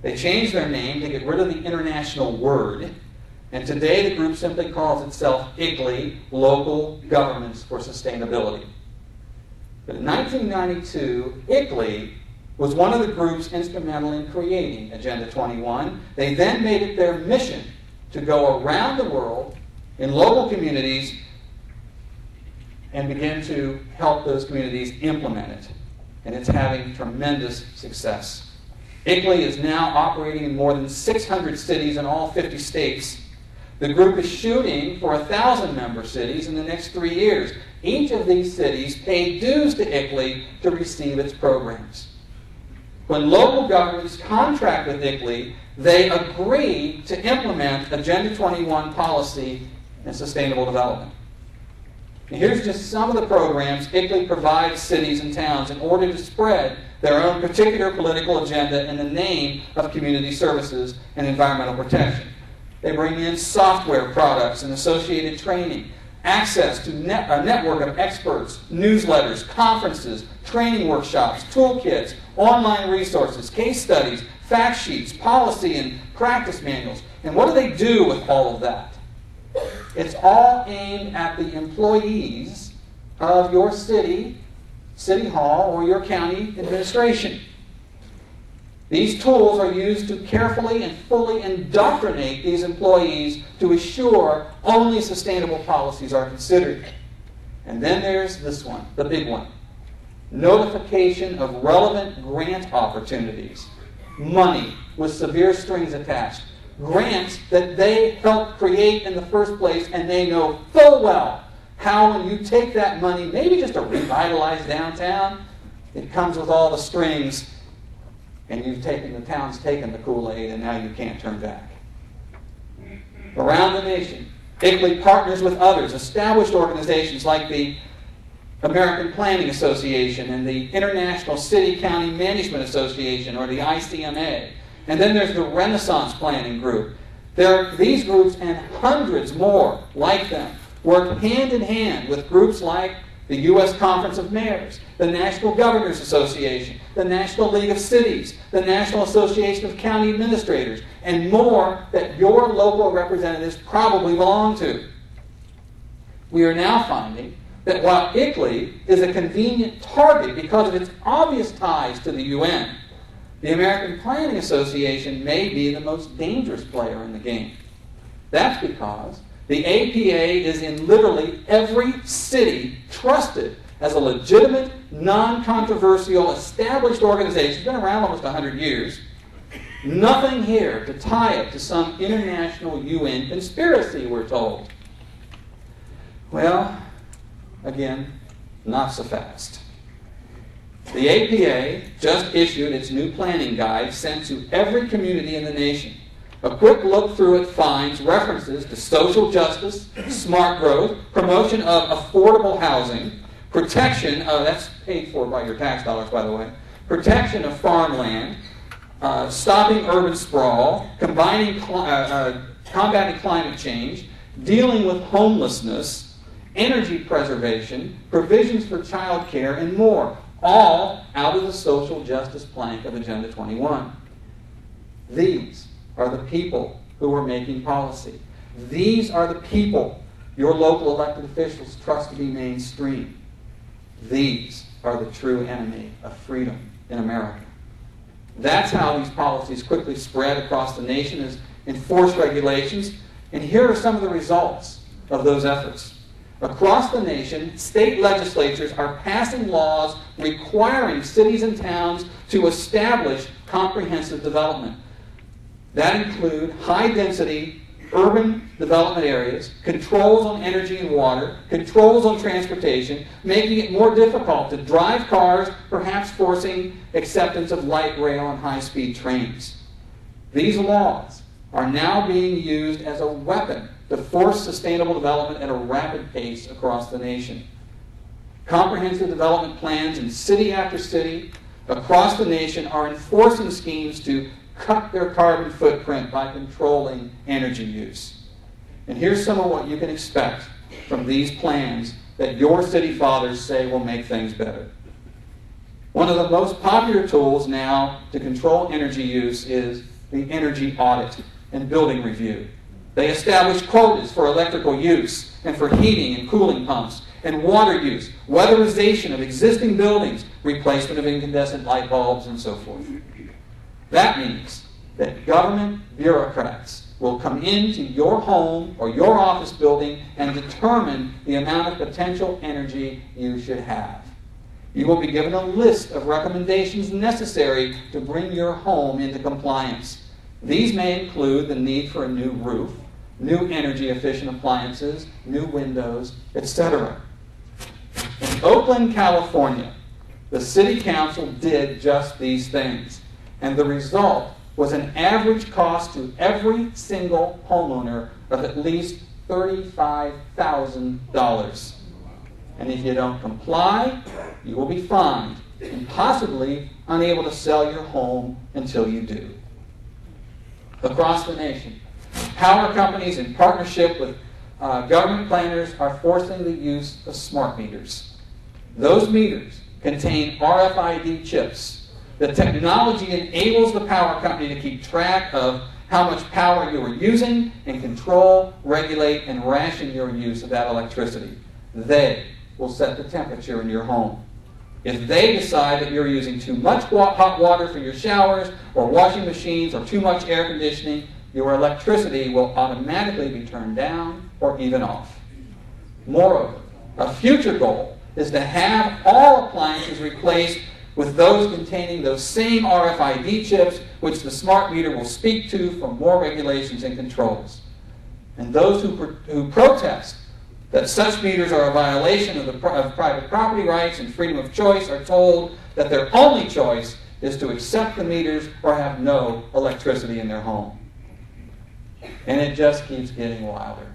they changed their name to get rid of the international word, and today the group simply calls itself ICLEI, Local Governments for Sustainability. But in 1992, ICLEI was one of the groups instrumental in creating Agenda 21. They then made it their mission to go around the world in local communities and begin to help those communities implement it. And it's having tremendous success. ICLEI is now operating in more than 600 cities in all 50 states. The group is shooting for 1,000 member cities in the next 3 years. Each of these cities pay dues to ICLEI to receive its programs. When local governments contract with ICLEI, they agreed to implement Agenda 21 policy and sustainable development. And here's just some of the programs ICLEI provides cities and towns in order to spread their own particular political agenda in the name of community services and environmental protection. They bring in software products and associated training, access to a network of experts, newsletters, conferences, training workshops, toolkits, online resources, case studies, fact sheets, policy and practice manuals. And what do they do with all of that? It's all aimed at the employees of your city hall, or your county administration. These tools are used to carefully and fully indoctrinate these employees to assure only sustainable policies are considered. And then there's this one, the big one. Notification of relevant grant opportunities. Money with severe strings attached. Grants that they helped create in the first place, and they know full well how when you take that money, maybe just to revitalize downtown, it comes with all the strings, and the town's taken the Kool-Aid, and now you can't turn back. Around the nation, ICLEI partners with others, established organizations like the American Planning Association and the International City-County Management Association, or the ICMA. And then there's the Renaissance Planning Group. These groups and hundreds more like them work hand in hand with groups like the U.S. Conference of Mayors, the National Governors Association, the National League of Cities, the National Association of County Administrators, and more that your local representatives probably belong to. We are now finding that while ICLEI is a convenient target because of its obvious ties to the UN, the American Planning Association may be the most dangerous player in the game. That's because the APA is in literally every city trusted as a legitimate, non-controversial, established organization. It's been around almost 100 years. Nothing here to tie it to some international UN conspiracy, we're told. Well, again, not so fast. The APA just issued its new planning guide sent to every community in the nation. A quick look through it finds references to social justice, smart growth, promotion of affordable housing, protection of, that's paid for by your tax dollars, by the way, protection of farmland, stopping urban sprawl, combating climate change, dealing with homelessness, energy preservation, provisions for child care, and more, all out of the social justice plank of Agenda 21. These are the people who are making policy. These are the people your local elected officials trust to be mainstream. These are the true enemy of freedom in America. That's how these policies quickly spread across the nation as enforced regulations. And here are some of the results of those efforts. Across the nation, state legislatures are passing laws requiring cities and towns to establish comprehensive development. That include high-density urban development areas, controls on energy and water, controls on transportation, making it more difficult to drive cars, perhaps forcing acceptance of light rail and high-speed trains. These laws are now being used as a weapon to force sustainable development at a rapid pace across the nation. Comprehensive development plans in city after city across the nation are enforcing schemes to cut their carbon footprint by controlling energy use. And here's some of what you can expect from these plans that your city fathers say will make things better. One of the most popular tools now to control energy use is the energy audit and building review. They establish quotas for electrical use and for heating and cooling pumps and water use, weatherization of existing buildings, replacement of incandescent light bulbs, and so forth. That means that government bureaucrats will come into your home or your office building and determine the amount of potential energy you should have. You will be given a list of recommendations necessary to bring your home into compliance. These may include the need for a new roof, new energy-efficient appliances, new windows, etc. In Oakland, California, the City Council did just these things. And the result was an average cost to every single homeowner of at least $35,000. And if you don't comply, you will be fined and possibly unable to sell your home until you do. Across the nation, power companies in partnership with government planners are forcing the use of smart meters. Those meters contain RFID chips. The technology enables the power company to keep track of how much power you are using and control, regulate, and ration your use of that electricity. They will set the temperature in your home. If they decide that you're using too much hot water for your showers or washing machines or too much air conditioning, your electricity will automatically be turned down or even off. Moreover, a future goal is to have all appliances replaced with those containing those same RFID chips which the smart meter will speak to for more regulations and controls. And those who protest that such meters are a violation of private property rights and freedom of choice are told that their only choice is to accept the meters or have no electricity in their home. And it just keeps getting wilder.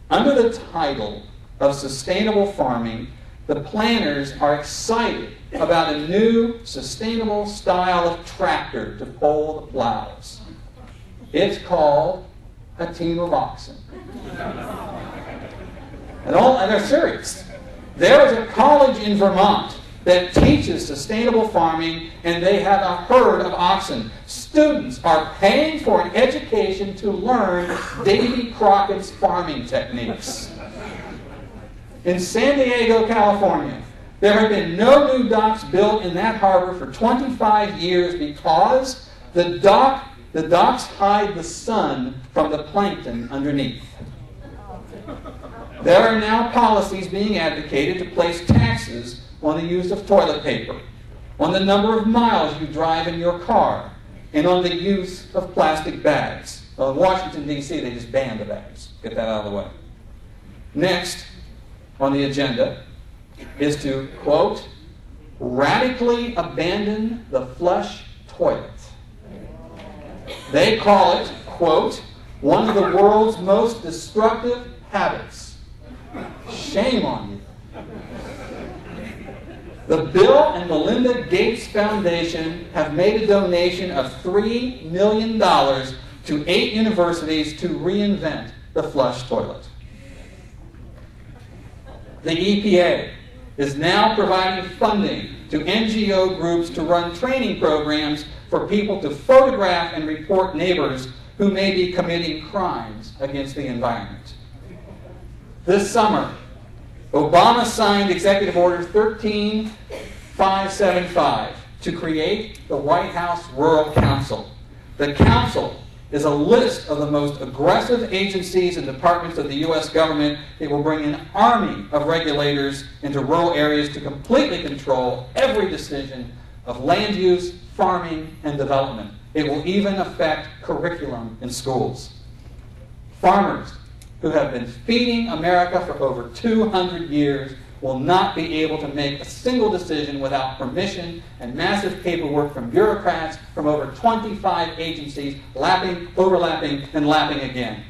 Under the title of sustainable farming, the planners are excited about a new sustainable style of tractor to pull the plows. It's called a team of oxen. And they're serious. There is a college in Vermont that teaches sustainable farming, and they have a herd of oxen. Students are paying for an education to learn Davy Crockett's farming techniques. In San Diego, California, there have been no new docks built in that harbor for 25 years because the docks hide the sun from the plankton underneath. There are now policies being advocated to place taxes on the use of toilet paper, on the number of miles you drive in your car, and on the use of plastic bags. Well, in Washington, D.C., they just banned the bags. Get that out of the way. Next on the agenda is to, quote, radically abandon the flush toilet. They call it, quote, one of the world's most destructive habits. Shame on you. The Bill and Melinda Gates Foundation have made a donation of $3 million to 8 universities to reinvent the flush toilet. The EPA is now providing funding to NGO groups to run training programs for people to photograph and report neighbors who may be committing crimes against the environment. This summer, Obama signed Executive Order 13575 to create the White House Rural Council. The Council is a list of the most aggressive agencies and departments of the U.S. government. It will bring an army of regulators into rural areas to completely control every decision of land use, farming, and development. It will even affect curriculum in schools. Farmers who have been feeding America for over 200 years will not be able to make a single decision without permission and massive paperwork from bureaucrats from over 25 agencies, overlapping, and lapping again.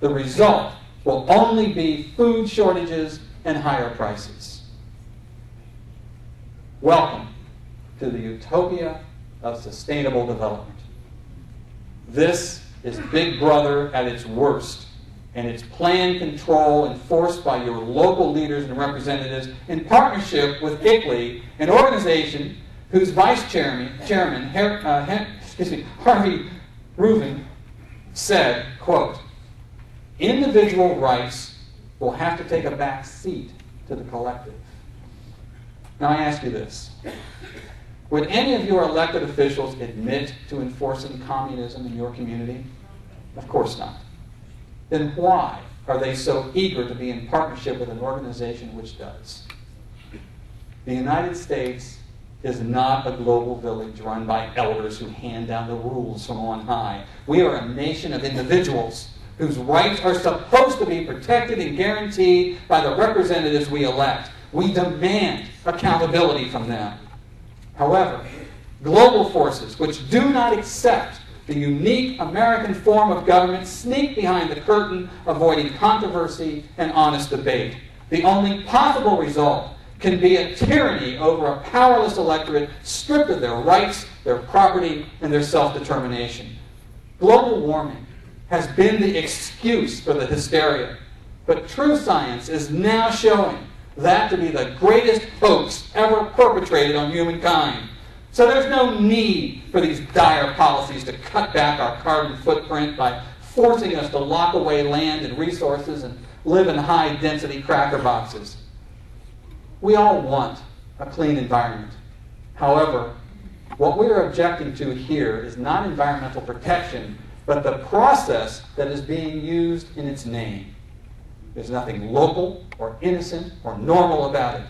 The result will only be food shortages and higher prices. Welcome to the utopia of sustainable development. This is Big Brother at its worst, and it's plan, control, enforced by your local leaders and representatives in partnership with ICLEI, an organization whose vice chairman, Harvey Rubin, said, quote, individual rights will have to take a back seat to the collective. Now I ask you this. Would any of your elected officials admit to enforcing communism in your community? Of course not. Then why are they so eager to be in partnership with an organization which does? The United States is not a global village run by elders who hand down the rules from on high. We are a nation of individuals whose rights are supposed to be protected and guaranteed by the representatives we elect. We demand accountability from them. However, Global forces which do not accept the unique American form of government sneak behind the curtain, avoiding controversy and honest debate. The only possible result can be a tyranny over a powerless electorate stripped of their rights, their property, and their self-determination. Global warming has been the excuse for the hysteria, but true science is now showing that to be the greatest hoax ever perpetrated on humankind. So there's no need for these dire policies to cut back our carbon footprint by forcing us to lock away land and resources and live in high-density cracker boxes. We all want a clean environment. However, what we're objecting to here is not environmental protection, but the process that is being used in its name. There's nothing local or innocent or normal about it.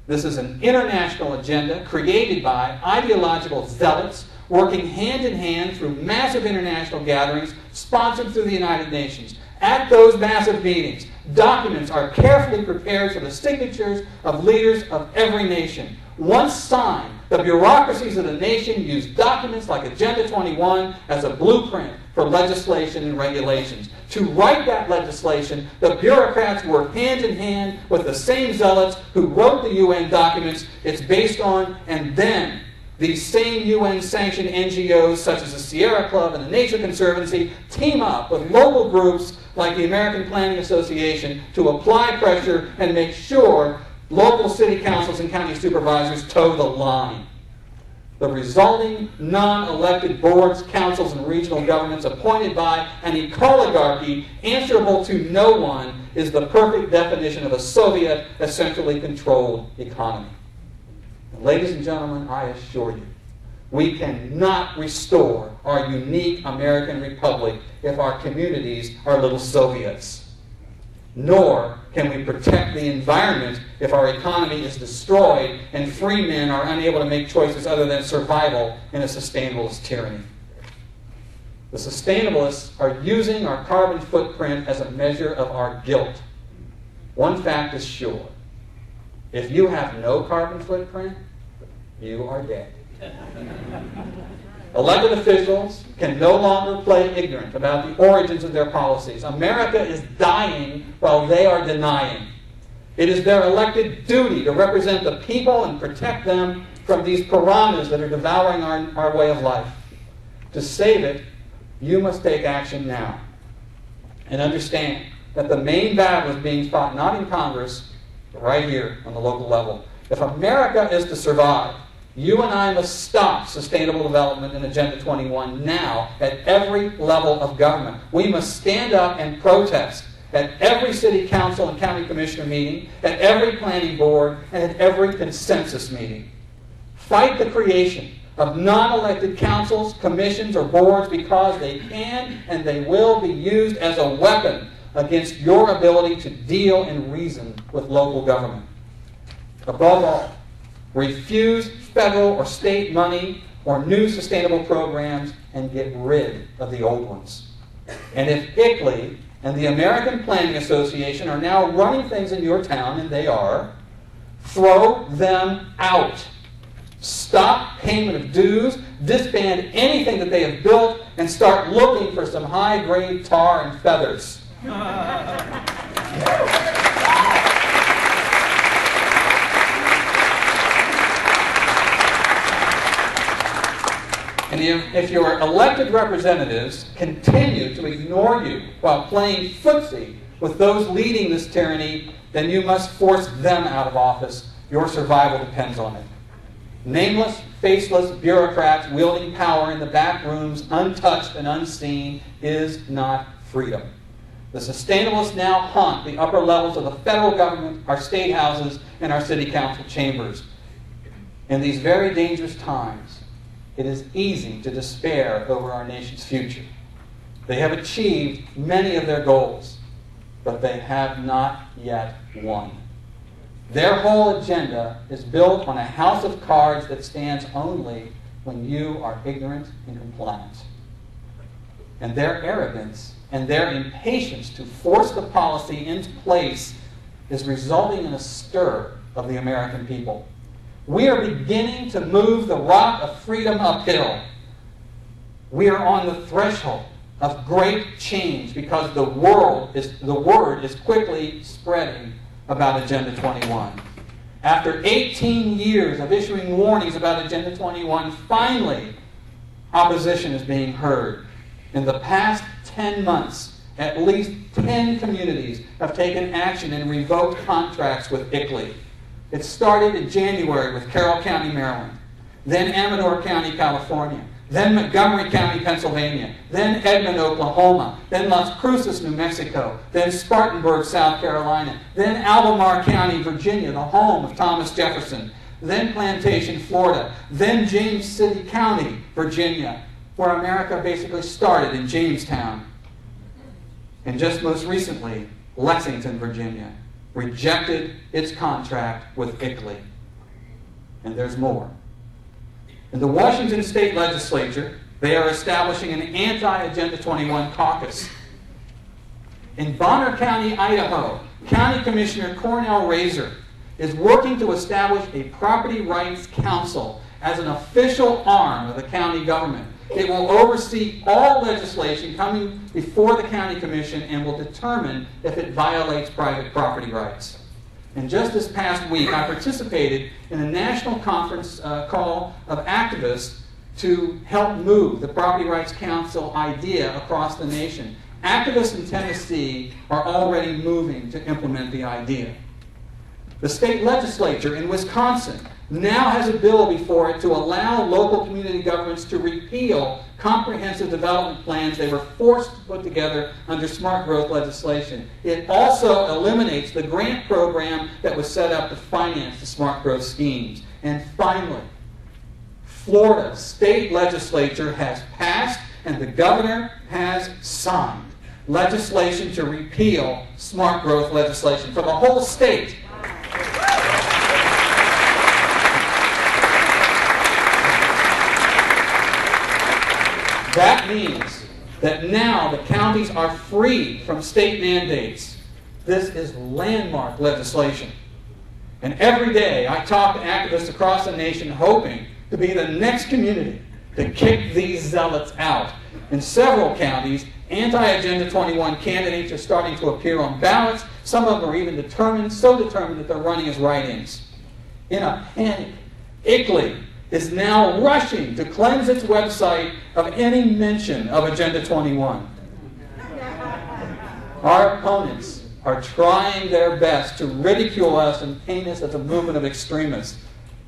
This is an international agenda created by ideological zealots working hand in hand through massive international gatherings sponsored through the United Nations. At those massive meetings, documents are carefully prepared for the signatures of leaders of every nation. Once signed, the bureaucracies of the nation use documents like Agenda 21 as a blueprint for legislation and regulations. To write that legislation, the bureaucrats work hand in hand with the same zealots who wrote the UN documents it's based on, and then these same UN-sanctioned NGOs, such as the Sierra Club and the Nature Conservancy, team up with local groups like the American Planning Association to apply pressure and make sure local city councils and county supervisors toe the line. The resulting non-elected boards, councils, and regional governments appointed by an ecoligarchy answerable to no one is the perfect definition of a Soviet, essentially controlled economy. And ladies and gentlemen, I assure you, we cannot restore our unique American republic if our communities are little Soviets. Nor can we protect the environment if our economy is destroyed and free men are unable to make choices other than survival in a sustainabilist tyranny. The sustainabilists are using our carbon footprint as a measure of our guilt. One fact is sure. If you have no carbon footprint, you are dead. Elected officials can no longer play ignorant about the origins of their policies. America is dying while they are denying. It is their elected duty to represent the people and protect them from these piranhas that are devouring our way of life. To save it, you must take action now. And understand that the main battle is being fought not in Congress, but right here on the local level. If America is to survive, you and I must stop sustainable development in Agenda 21 now at every level of government. We must stand up and protest at every city council and county commissioner meeting, at every planning board, and at every consensus meeting. Fight the creation of non-elected councils, commissions, or boards because they can and they will be used as a weapon against your ability to deal and reason with local government. Above all, refuse federal or state money or new sustainable programs and get rid of the old ones. And if ICLEI and the American Planning Association are now running things in your town, and they are, throw them out. Stop payment of dues, disband anything that they have built, and start looking for some high-grade tar and feathers. And if your elected representatives continue to ignore you while playing footsie with those leading this tyranny, then you must force them out of office. Your survival depends on it. Nameless, faceless bureaucrats wielding power in the back rooms, untouched and unseen, is not freedom. The sustainabilists now haunt the upper levels of the federal government, our state houses, and our city council chambers. In these very dangerous times, it is easy to despair over our nation's future. They have achieved many of their goals, but they have not yet won. Their whole agenda is built on a house of cards that stands only when you are ignorant and compliant. And their arrogance and their impatience to force the policy into place is resulting in a stir of the American people. We are beginning to move the rock of freedom uphill. We are on the threshold of great change because the word is quickly spreading about Agenda 21. After 18 years of issuing warnings about Agenda 21, finally, opposition is being heard. In the past 10 months, at least 10 communities have taken action and revoked contracts with ICLEI. It started in January with Carroll County, Maryland, then Amador County, California, then Montgomery County, Pennsylvania, then Edmond, Oklahoma, then Las Cruces, New Mexico, then Spartanburg, South Carolina, then Albemarle County, Virginia, the home of Thomas Jefferson, then Plantation, Florida, then James City County, Virginia, where America basically started in Jamestown. And just most recently, Lexington, Virginia, rejected its contract with ICLEI. And there's more. In the Washington State Legislature, they are establishing an anti-Agenda 21 caucus. In Bonner County, Idaho, County Commissioner Cornell Razor is working to establish a property rights council as an official arm of the county government. It will oversee all legislation coming before the county commission and will determine if it violates private property rights. And just this past week, I participated in a national conference call of activists to help move the Property Rights Council idea across the nation. Activists in Tennessee are already moving to implement the idea. The state legislature in Wisconsin now has a bill before it to allow local community governments to repeal comprehensive development plans they were forced to put together under smart growth legislation. It also eliminates the grant program that was set up to finance the smart growth schemes. And finally, Florida's state legislature has passed and the governor has signed legislation to repeal smart growth legislation for the whole state. That means that now the counties are free from state mandates. This is landmark legislation. And every day I talk to activists across the nation hoping to be the next community to kick these zealots out. In several counties, anti-Agenda 21 candidates are starting to appear on ballots. Some of them are even so determined that they're running as write-ins. In a panic, ICLEI is now rushing to cleanse its website of any mention of Agenda 21. Our opponents are trying their best to ridicule us and paint us as a movement of extremists.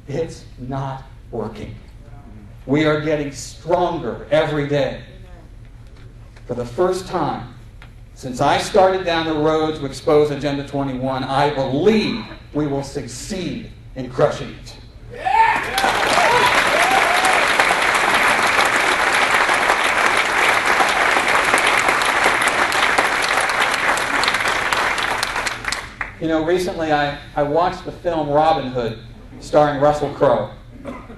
It's not working. We are getting stronger every day. For the first time since I started down the road to expose Agenda 21, I believe we will succeed in crushing it. You know, recently I watched the film Robin Hood, starring Russell Crowe.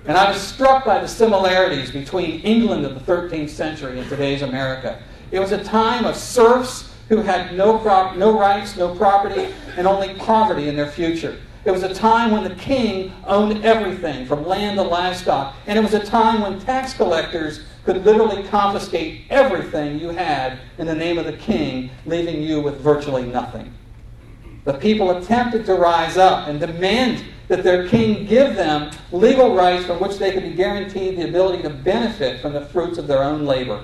And I was struck by the similarities between England of the 13th century and today's America. It was a time of serfs who had no rights, no property, and only poverty in their future. It was a time when the king owned everything, from land to livestock. And it was a time when tax collectors could literally confiscate everything you had in the name of the king, leaving you with virtually nothing. The people attempted to rise up and demand that their king give them legal rights from which they could be guaranteed the ability to benefit from the fruits of their own labor.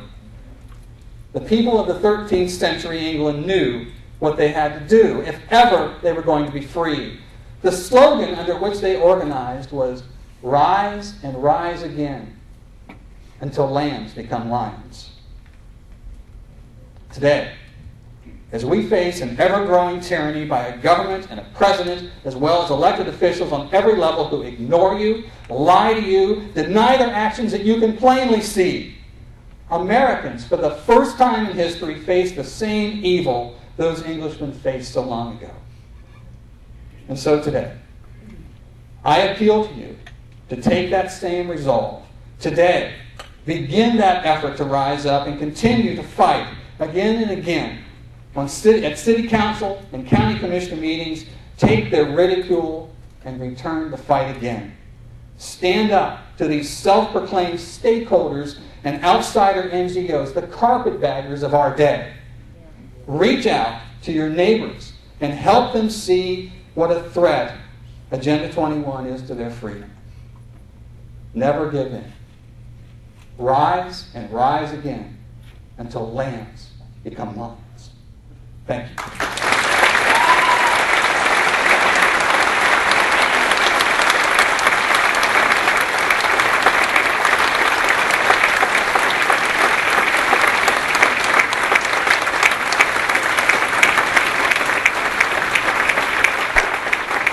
The people of the 13th century England knew what they had to do if ever they were going to be free. The slogan under which they organized was, "Rise and rise again until lambs become lions." Today, as we face an ever-growing tyranny by a government and a president, as well as elected officials on every level who ignore you, lie to you, deny their actions that you can plainly see, Americans, for the first time in history, face the same evil those Englishmen faced so long ago. And so today, I appeal to you to take that same resolve. Today, begin that effort to rise up and continue to fight again and again. At city council and county commissioner meetings, take their ridicule and return to fight again. Stand up to these self-proclaimed stakeholders and outsider NGOs, the carpetbaggers of our day. Reach out to your neighbors and help them see what a threat Agenda 21 is to their freedom. Never give in. Rise and rise again until lands become lions. Thank you.